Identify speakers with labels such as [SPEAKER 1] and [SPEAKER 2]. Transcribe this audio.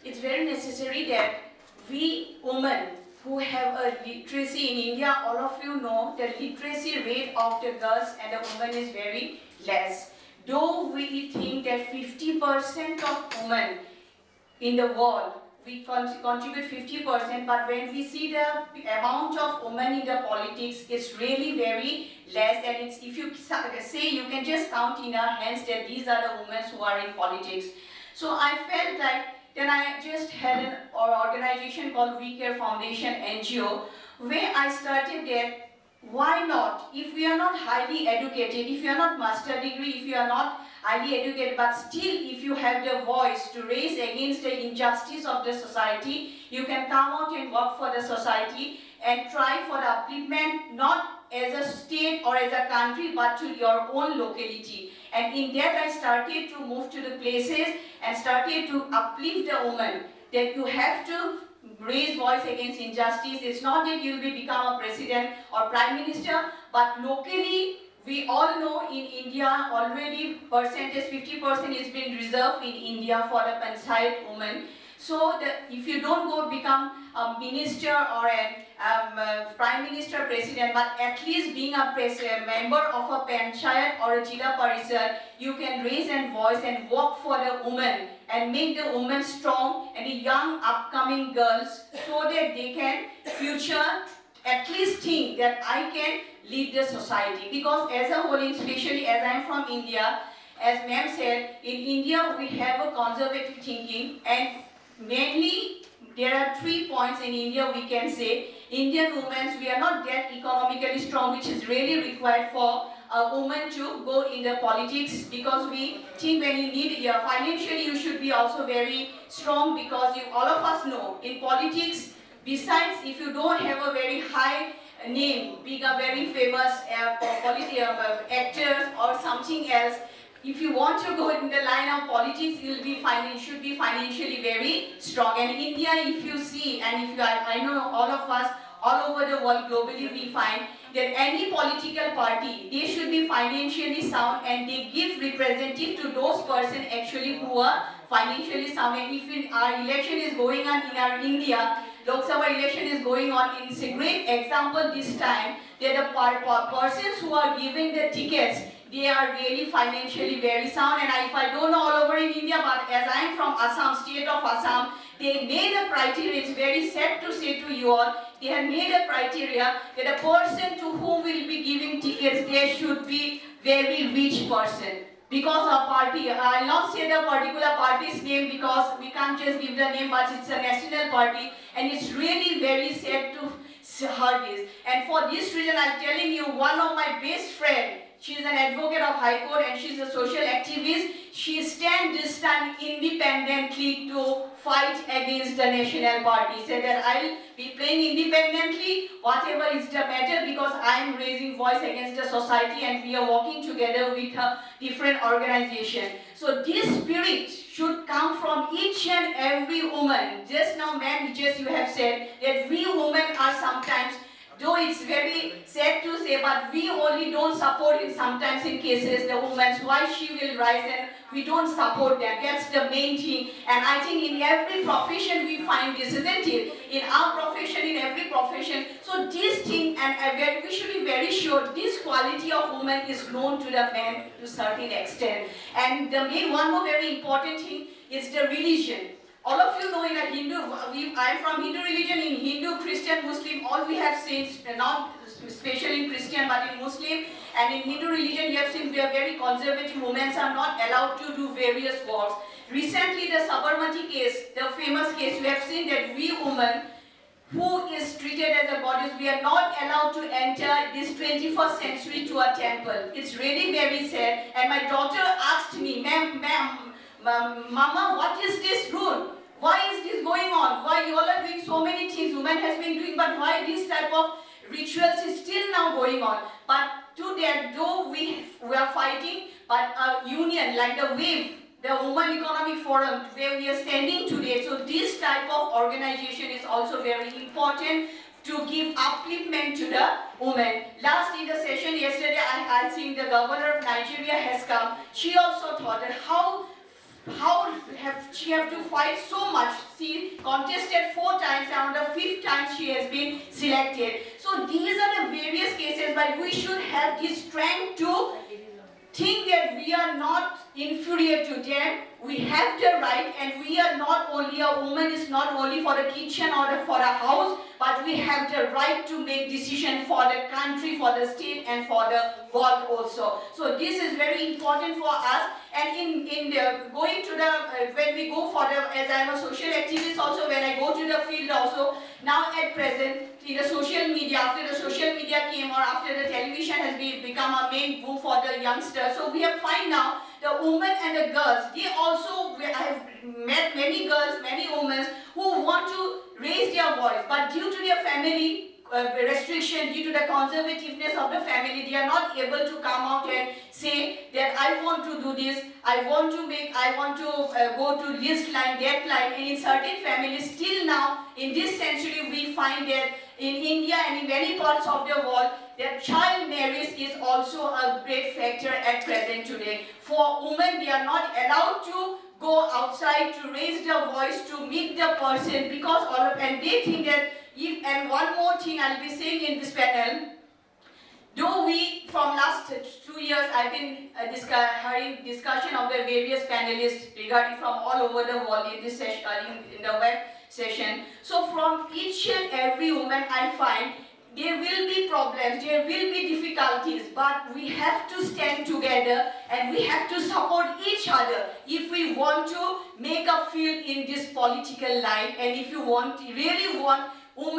[SPEAKER 1] it's very necessary that we women who have a literacy in India, all of you know the literacy rate of the girls and the women is very less. Though we think that 50% of women in the world, we contribute 50%, but when we see the amount of women in the politics, it's really very less, and it's, if you say, you can just count in our hands that these are the women who are in politics. So I felt like, then I just had an organization called We Care Foundation, NGO, where I started that, why not, if we are not highly educated, if you are not master degree, if you are not highly educated, but still if you have the voice to raise against the injustice of the society, you can come out and work for the society and try for the upliftment, not as a state or as a country, but to your own locality. And in that I started to move to the places and started to uplift the woman, that you have to raise voice against injustice. It's not that you'll become a president or prime minister, but locally, we all know in India already percentage 50% is being reserved in India for the panchayat women. So if you don't go become a minister or a prime minister, president, but at least being a member of a panchayat or a Jila Parishad, you can raise a voice and work for the women and make the women strong and the young upcoming girls, so that they can future at least think that I can lead the society. Because as a whole, especially as I am from India, as ma'am said, in India we have a conservative thinking, and mainly there are 3 points in India we can say. Indian women, we are not that economically strong, which is really required for a woman to go in the politics, because we think when you need, financially you should be also very strong, because all of us know in politics, besides if you don't have a very high name, being a very famous actor or something else, if you want to go in the line of politics, you should be financially very strong. And India, if you see, and I know all of us, all over the world, globally, we find that any political party, they should be financially sound, and they give representative to those persons actually who are financially sound. And if our election is going on in our India, Lok Sabha election is going on, it's a great example this time that the persons who are giving the tickets, they are really financially very sound. And if I don't know all over in India, but as I am from Assam, state of Assam, they made a criteria, it's very sad to say to you all, they have made a criteria that a person to whom will be giving tickets, they should be very rich person. Because a party, I'll not say the particular party's name because we can't just give the name, but it's a national party, and it's really very sad to hear this. And for this reason, I'm telling you, one of my best friend, she's an advocate of High Court and she's a social activist. She stands this time independently to fight against the national party. Said that I'll be playing independently, whatever is the matter, because I'm raising voice against the society and we are working together with a different organization. So this spirit should come from each and every woman. Just now, ma'am, you have said that we women are sometimes, though it's very sad to say, but we only don't support it sometimes in cases, the women, why she will rise and we don't support them. That's the main thing. And I think in every profession we find this, isn't it? In our profession, in every profession. So this thing, and we should be very sure, this quality of woman is known to the men to a certain extent. And the main, one more very important thing is the religion. All of you know in a Hindu, I am from Hindu religion, in Hindu, Christian, Muslim, all we have seen, not especially in Christian, but in Muslim and in Hindu religion, you have seen we are very conservative. Women are not allowed to do various works. Recently, the Sabarmati case, the famous case, you have seen that we women who is treated as a goddess, we are not allowed to enter this 21st century to a temple. It's really very sad. And my daughter asked me, Mama, what is this rule? Why is this going on? Why you all are doing so many things? Women has been doing, but why this type of rituals is still now going on? But to that, though we are fighting, but a union like the WAVE, the Women Economic Forum, where we are standing today. So this type of organization is also very important to give upliftment to the women. Last in the session yesterday, I think the governor of Nigeria has come. She also thought that how how she have to fight so much. She contested 4 times and on the 5th time she has been selected. So these are the various cases, but we should have the strength to think that we are not inferior to them. We have the right, and we are not only, a woman is not only for the kitchen or for a house, but we have the right to make decisions for the country, for the state, and for the world also. So this is very important for us. And in the going to the when we go for the, as I am a social activist also, when I go to the field also, now at present in the social media, after the social media came, or after the television has become a main boom for the youngsters, so we have find now the women and the girls, they also, I have met many girls, many women who want to raise their voice, but due to their family restriction, due to the conservativeness of the family, they are not able to come out and say that I want to do this, I want to go to this line, that line. And in certain families, still now in this century, we find that in India and in many parts of the world, that child marriage is also a great factor at present today. For women, they are not allowed to go outside to raise their voice, to meet the person, because and they think that if, and one more thing I'll be saying in this panel, though we from last 2 years I've been having discussion of the various panelists regarding from all over the world in this session, in the web session. So from each and every woman I find there will be problems, there will be difficulties, but we have to stand together and we have to support each other if we want to make a field in this political life, and if you really want